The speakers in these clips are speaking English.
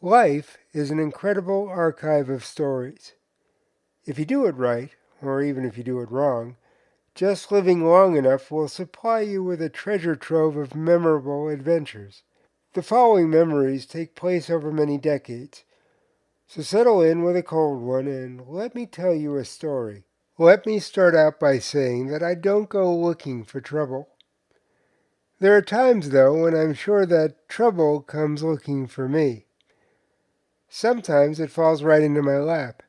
Life is an incredible archive of stories. If you do it right, or even if you do it wrong, just living long enough will supply you with a treasure trove of memorable adventures. The following memories take place over many decades, so settle in with a cold one and let me tell you a story. Let me start out by saying that I don't go looking for trouble. There are times, though, when I'm sure that trouble comes looking for me. Sometimes it falls right into my lap.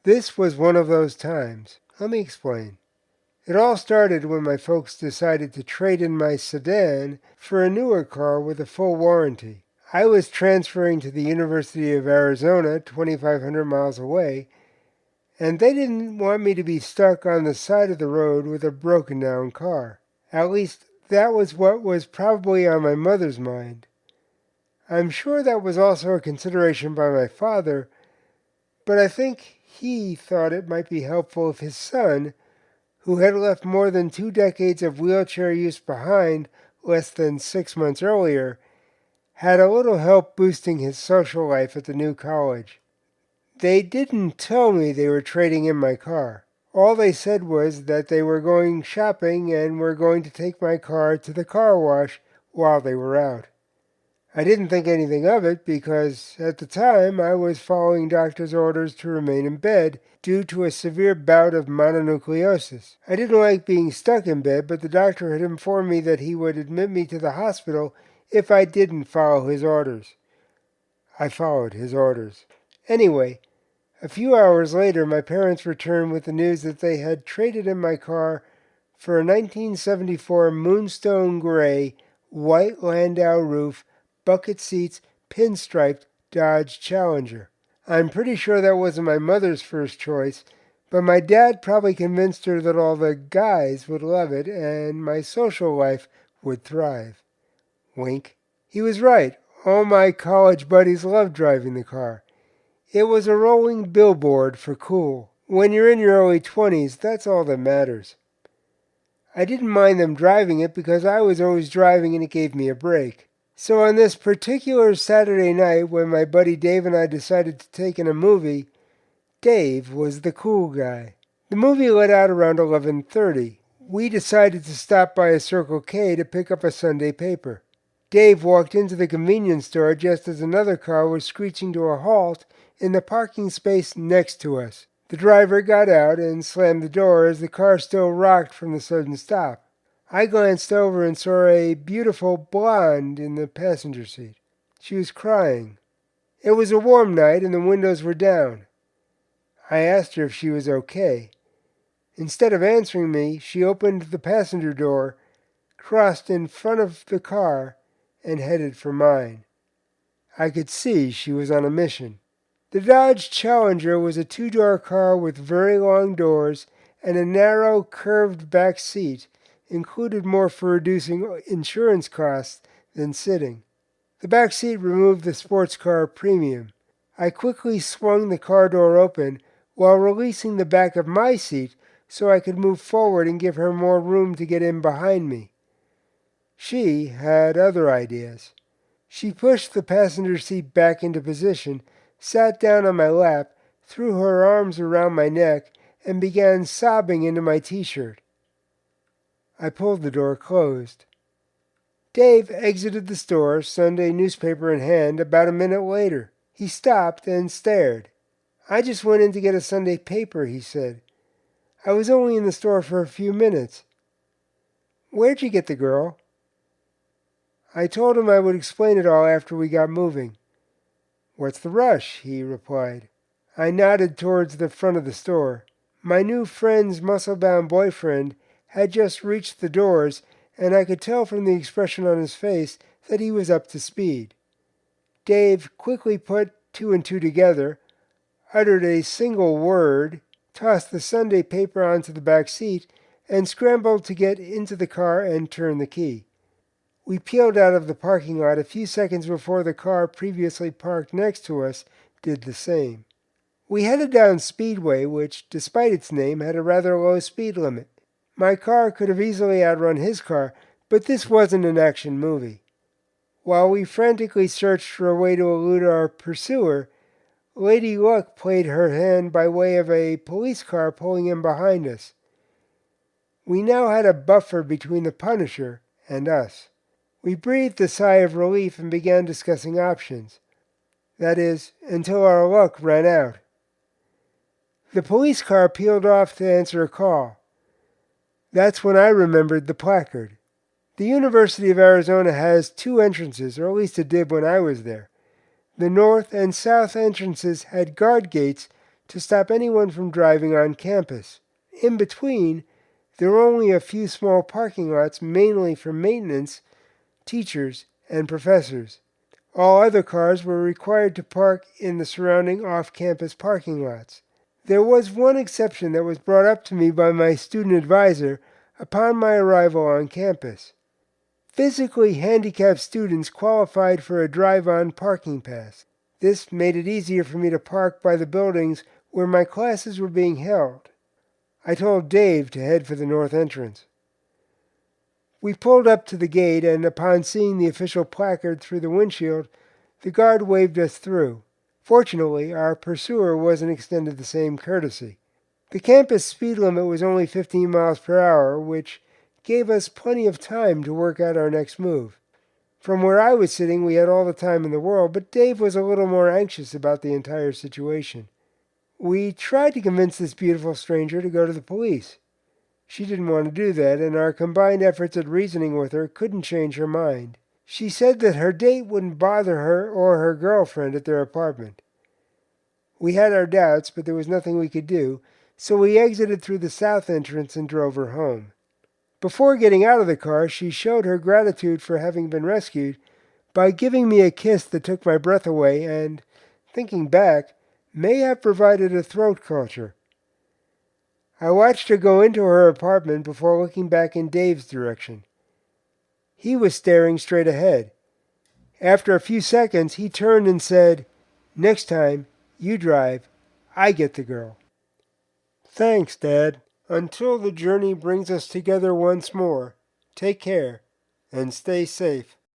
This was one of those times. Let me explain. It all started when my folks decided to trade in my sedan for a newer car with a full warranty. I was transferring to the University of Arizona, 2,500 miles away, and they didn't want me to be stuck on the side of the road with a broken down car. At least, that was what was probably on my mother's mind. I'm sure that was also a consideration by my father, but I think he thought it might be helpful if his son, who had left more than 2 decades of wheelchair use behind less than 6 months earlier, had a little help boosting his social life at the new college. They didn't tell me they were trading in my car. All they said was that they were going shopping and were going to take my car to the car wash while they were out. I didn't think anything of it because at the time I was following doctor's orders to remain in bed due to a severe bout of mononucleosis. I didn't like being stuck in bed, but the doctor had informed me that he would admit me to the hospital if I didn't follow his orders. I followed his orders. Anyway, a few hours later my parents returned with the news that they had traded in my car for a 1974 Moonstone Gray white Landau roof, bucket seats, pinstriped Dodge Challenger. I'm pretty sure that wasn't my mother's first choice, but my dad probably convinced her that all the guys would love it and my social life would thrive. Wink. He was right. All my college buddies loved driving the car. It was a rolling billboard for cool. When you're in your early 20s, that's all that matters. I didn't mind them driving it because I was always driving and it gave me a break. So on this particular Saturday night when my buddy Dave and I decided to take in a movie, Dave was the cool guy. The movie let out around 11:30. We decided to stop by a Circle K to pick up a Sunday paper. Dave walked into the convenience store just as another car was screeching to a halt in the parking space next to us. The driver got out and slammed the door as the car still rocked from the sudden stop. I glanced over and saw a beautiful blonde in the passenger seat. She was crying. It was a warm night and the windows were down. I asked her if she was okay. Instead of answering me, she opened the passenger door, crossed in front of the car, and headed for mine. I could see she was on a mission. The Dodge Challenger was a two-door car with very long doors and a narrow, curved back seat, included more for reducing insurance costs than sitting. The back seat removed the sports car premium. I quickly swung the car door open while releasing the back of my seat so I could move forward and give her more room to get in behind me. She had other ideas. She pushed the passenger seat back into position, sat down on my lap, threw her arms around my neck, and began sobbing into my t-shirt. I pulled the door closed. Dave exited the store, Sunday newspaper in hand, about a minute later. He stopped and stared. "I just went in to get a Sunday paper," he said. "I was only in the store for a few minutes." "Where'd you get the girl?" I told him I would explain it all after we got moving. "What's the rush?" he replied. I nodded towards the front of the store. My new friend's muscle-bound boyfriend had just reached the doors, and I could tell from the expression on his face that he was up to speed. Dave quickly put two and two together, uttered a single word, tossed the Sunday paper onto the back seat, and scrambled to get into the car and turn the key. We peeled out of the parking lot a few seconds before the car previously parked next to us did the same. We headed down Speedway, which, despite its name, had a rather low speed limit. My car could have easily outrun his car, but this wasn't an action movie. While we frantically searched for a way to elude our pursuer, Lady Luck played her hand by way of a police car pulling in behind us. We now had a buffer between the Punisher and us. We breathed a sigh of relief and began discussing options. That is, until our luck ran out. The police car peeled off to answer a call. That's when I remembered the placard. The University of Arizona has two entrances, or at least it did when I was there. The north and south entrances had guard gates to stop anyone from driving on campus. In between, there were only a few small parking lots, mainly for maintenance, teachers, and professors. All other cars were required to park in the surrounding off-campus parking lots. There was one exception that was brought up to me by my student advisor upon my arrival on campus. Physically handicapped students qualified for a drive-on parking pass. This made it easier for me to park by the buildings where my classes were being held. I told Dave to head for the north entrance. We pulled up to the gate, and upon seeing the official placard through the windshield, the guard waved us through. Fortunately, our pursuer wasn't extended the same courtesy. The campus speed limit was only 15 miles per hour, which gave us plenty of time to work out our next move. From where I was sitting, we had all the time in the world, but Dave was a little more anxious about the entire situation. We tried to convince this beautiful stranger to go to the police. She didn't want to do that, and our combined efforts at reasoning with her couldn't change her mind. She said that her date wouldn't bother her or her girlfriend at their apartment. We had our doubts, but there was nothing we could do, so we exited through the south entrance and drove her home. Before getting out of the car, she showed her gratitude for having been rescued by giving me a kiss that took my breath away and, thinking back, may have provided a throat culture. I watched her go into her apartment before looking back in Dave's direction. He was staring straight ahead. After a few seconds, he turned and said, "Next time, you drive. I get the girl." Thanks, Dad. Until the journey brings us together once more, take care and stay safe.